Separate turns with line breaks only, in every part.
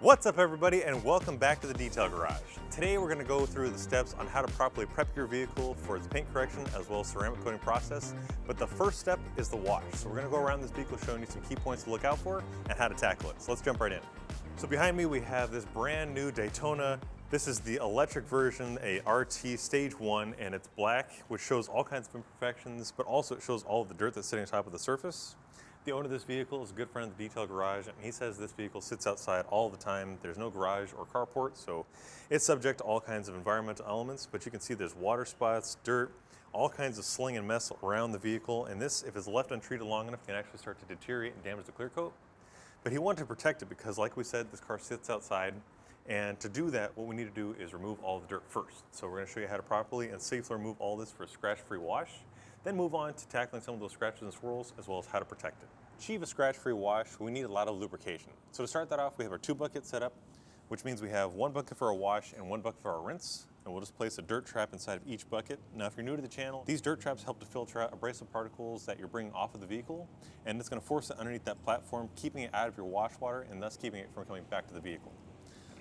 What's up everybody, and welcome back to the Detail Garage. Today we're going to go through the steps on how to properly prep your vehicle for its paint correction as well as ceramic coating process. But the first step is the wash. So we're going to go around this vehicle showing you some key points to look out for and how to tackle it. So let's jump right in. So behind me we have this brand new Daytona. This is the electric version, a RT Stage 1, and it's black, which shows all kinds of imperfections, but also it shows all of the dirt that's sitting on top of the surface. The owner of this vehicle is a good friend of the Detail Garage, and he says this vehicle sits outside all the time. There's no garage or carport, so it's subject to all kinds of environmental elements, but you can see there's water spots, dirt, all kinds of sling and mess around the vehicle, and this, if it's left untreated long enough, can actually start to deteriorate and damage the clear coat. But he wanted to protect it because, like we said, this car sits outside, and to do that, what we need to do is remove all the dirt first. So we're going to show you how to properly and safely remove all this for a scratch-free wash. Then move on to tackling some of those scratches and swirls, as well as how to protect it. To achieve a scratch-free wash, we need a lot of lubrication. So to start that off, we have our 2 buckets set up, which means we have 1 bucket for our wash and 1 bucket for our rinse. And we'll just place a dirt trap inside of each bucket. Now, if you're new to the channel, these dirt traps help to filter out abrasive particles that you're bringing off of the vehicle, and it's going to force it underneath that platform, keeping it out of your wash water and thus keeping it from coming back to the vehicle.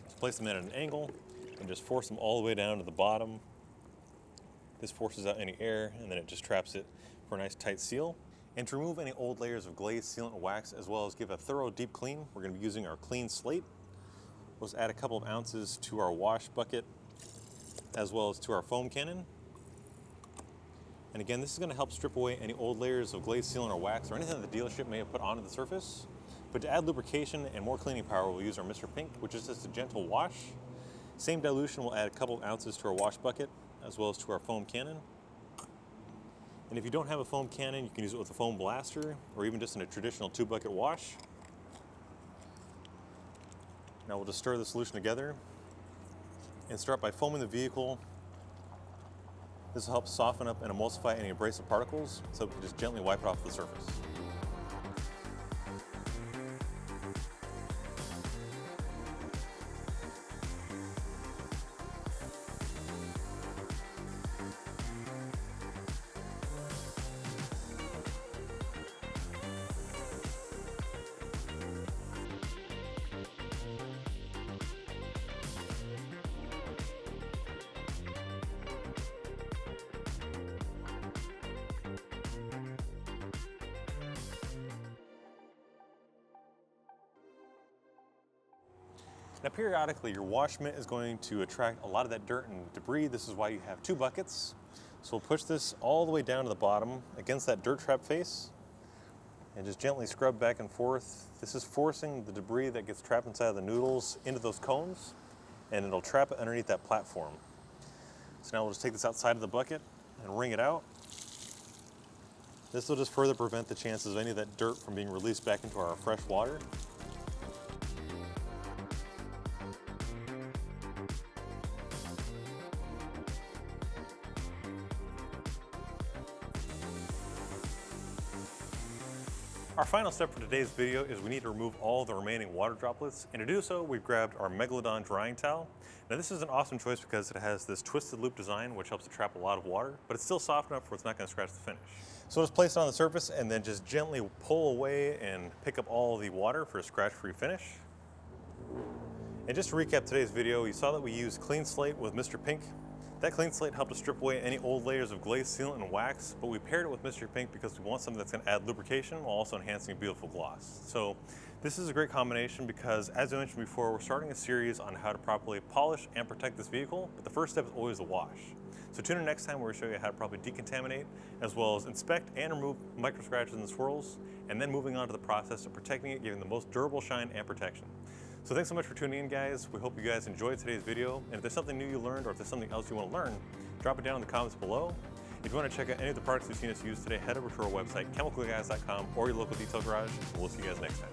So place them in at an angle and just force them all the way down to the bottom. This forces out any air, and then it just traps it for a nice tight seal. And to remove any old layers of glaze, sealant, and wax, as well as give a thorough deep clean, we're going to be using our Clean Slate. We'll just add a couple of ounces to our wash bucket, as well as to our foam cannon. And again, this is going to help strip away any old layers of glaze, sealant, or wax, or anything that the dealership may have put onto the surface. But to add lubrication and more cleaning power, we'll use our Mr. Pink, which is just a gentle wash. Same dilution, we'll add a couple of ounces to our wash bucket, as well as to our foam cannon. And if you don't have a foam cannon, you can use it with a foam blaster or even just in a traditional 2-bucket wash. Now we'll just stir the solution together and start by foaming the vehicle. This will help soften up and emulsify any abrasive particles, so we can just gently wipe it off the surface. Now, periodically, your wash mitt is going to attract a lot of that dirt and debris. This is why you have 2 buckets. So we'll push this all the way down to the bottom against that dirt trap face and just gently scrub back and forth. This is forcing the debris that gets trapped inside of the noodles into those cones, and it'll trap it underneath that platform. So now we'll just take this outside of the bucket and wring it out. This will just further prevent the chances of any of that dirt from being released back into our fresh water. Our final step for today's video is we need to remove all the remaining water droplets, and to do so we've grabbed our 𝗪𝗏𝗏 drying towel. Now this is an awesome choice because it has this twisted loop design which helps to trap a lot of water, but it's still soft enough where it's not going to scratch the finish. So just place it on the surface and then just gently pull away and pick up all the water for a scratch-free finish. And just to recap today's video, you saw that we used Clean Slate with Mr. Pink. That Clean Slate helped to strip away any old layers of glaze, sealant, and wax, but we paired it with Mr. Pink because we want something that's going to add lubrication while also enhancing a beautiful gloss. So this is a great combination because, as I mentioned before, we're starting a series on how to properly polish and protect this vehicle, but the first step is always the wash. So tune in next time where we show you how to properly decontaminate, as well as inspect and remove micro scratches and swirls, and then moving on to the process of protecting it, giving the most durable shine and protection. So thanks so much for tuning in, guys. We hope you guys enjoyed today's video. And if there's something new you learned or if there's something else you want to learn, drop it down in the comments below. If you want to check out any of the products you've seen us use today, head over to our website, chemicalguys.com, or your local Detail Garage. And we'll see you guys next time.